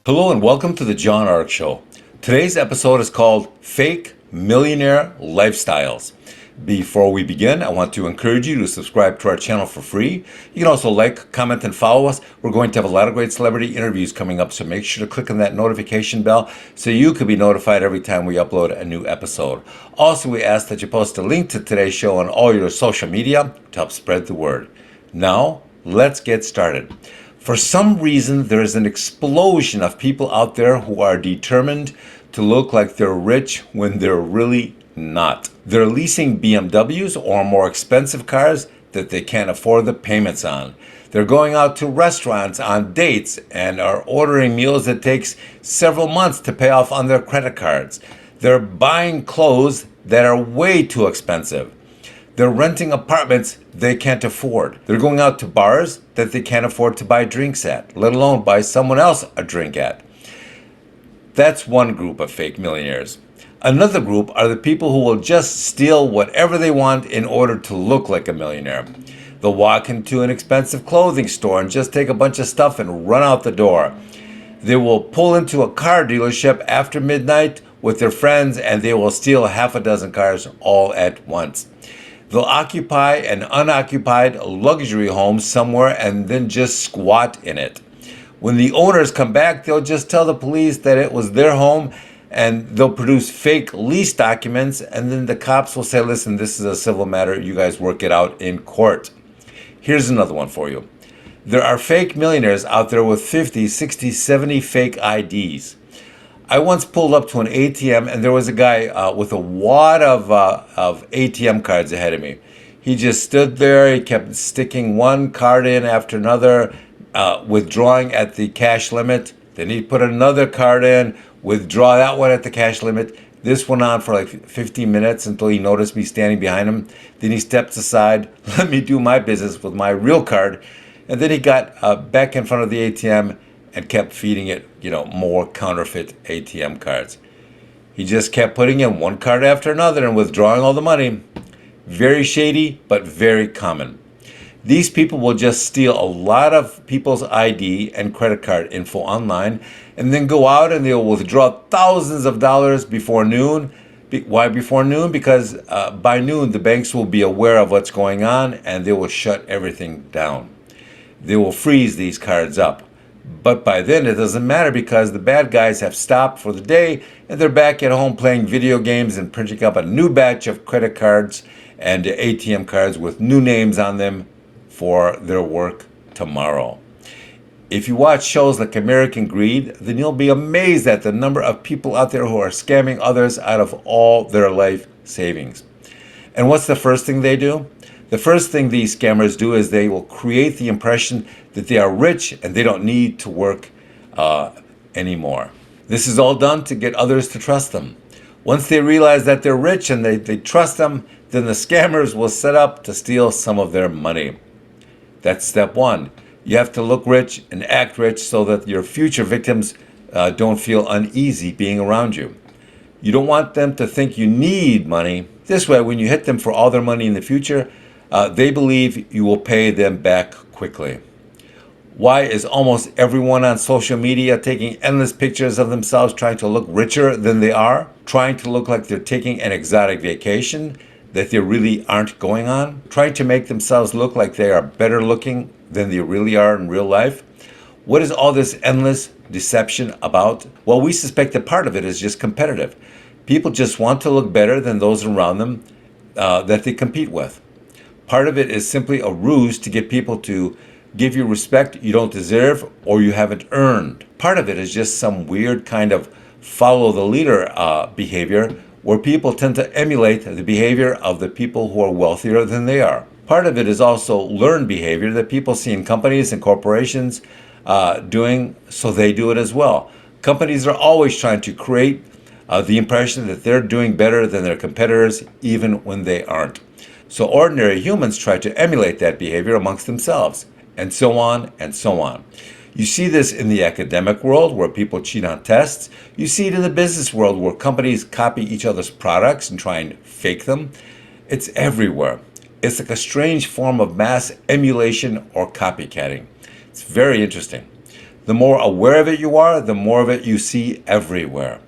Hello and welcome to the John Ark Show. Today's episode is called Fake Millionaire Lifestyles. Before we begin, I want to encourage you to subscribe to our channel for free. You can also like, comment, and follow us. We're going to have a lot of great celebrity interviews coming up, so make sure to click on that notification bell so you can be notified every time we upload a new episode. Also, we ask that you post a link to today's show on all your social media to help spread the word. Now, let's get started. For some reason, there is an explosion of people out there who are determined to look like they're rich when they're really not. They're leasing BMWs or more expensive cars that they can't afford the payments on. They're going out to restaurants on dates and are ordering meals that takes several months to pay off on their credit cards. They're buying clothes that are way too expensive. They're renting apartments they can't afford. They're going out to bars that they can't afford to buy drinks at, let alone buy someone else a drink at. That's one group of fake millionaires. Another group are the people who will just steal whatever they want in order to look like a millionaire. They'll walk into an expensive clothing store and just take a bunch of stuff and run out the door. They will pull into a car dealership after midnight with their friends and they will steal half a dozen cars all at once. They'll occupy an unoccupied luxury home somewhere and then just squat in it. When the owners come back, they'll just tell the police that it was their home and they'll produce fake lease documents, and then the cops will say, listen, this is a civil matter, you guys work it out in court. Here's another one for you. There are fake millionaires out there with 50, 60, 70 fake IDs. I once pulled up to an ATM and there was a guy with a wad of ATM cards ahead of me. He just stood there. He kept sticking one card in after another, withdrawing at the cash limit. Then he'd put another card in, withdraw that one at the cash limit. This went on for like 15 minutes until he noticed me standing behind him. Then he stepped aside, let me do my business with my real card. And then he got back in front of the ATM and kept feeding it, more counterfeit ATM cards. He just kept putting in one card after another and withdrawing all the money. Very shady, but very common. These people will just steal a lot of people's ID and credit card info online and then go out and they'll withdraw thousands of dollars before noon. Why before noon? Because by noon, the banks will be aware of what's going on and they will shut everything down. They will freeze these cards up. But by then it doesn't matter because the bad guys have stopped for the day and they're back at home playing video games and printing up a new batch of credit cards and ATM cards with new names on them for their work tomorrow. If you watch shows like American Greed, then you'll be amazed at the number of people out there who are scamming others out of all their life savings. And what's the first thing they do? The first thing these scammers do is they will create the impression that they are rich and they don't need to work anymore. This is all done to get others to trust them. Once they realize that they're rich and they trust them, then the scammers will set up to steal some of their money. That's step one. You have to look rich and act rich so that your future victims don't feel uneasy being around you. You don't want them to think you need money. This way, when you hit them for all their money in the future, they believe you will pay them back quickly. Why is almost everyone on social media taking endless pictures of themselves trying to look richer than they are? Trying to look like they're taking an exotic vacation that they really aren't going on? Trying to make themselves look like they are better looking than they really are in real life? What is all this endless deception about? Well, we suspect that part of it is just competitive. People just want to look better than those around them that they compete with. Part of it is simply a ruse to get people to give you respect you don't deserve or you haven't earned. Part of it is just some weird kind of follow the leader behavior where people tend to emulate the behavior of the people who are wealthier than they are. Part of it is also learned behavior that people see in companies and corporations doing, so they do it as well. Companies are always trying to create the impression that they're doing better than their competitors even when they aren't. So ordinary humans try to emulate that behavior amongst themselves, and so on and so on. You see this in the academic world where people cheat on tests. You see it in the business world where companies copy each other's products and try and fake them. It's everywhere. It's like a strange form of mass emulation or copycatting. It's very interesting. The more aware of it you are, the more of it you see everywhere.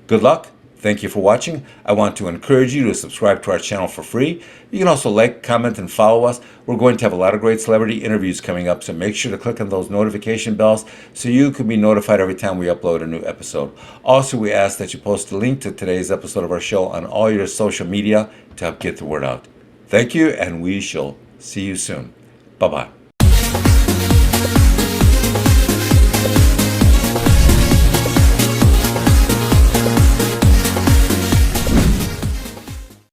Good luck. Thank you for watching. I want to encourage you to subscribe to our channel for free. You can also like, comment, and follow us. We're going to have a lot of great celebrity interviews coming up, so make sure to click on those notification bells so you can be notified every time we upload a new episode. Also, we ask that you post a link to today's episode of our show on all your social media to help get the word out. Thank you, and we shall see you soon. Bye-bye.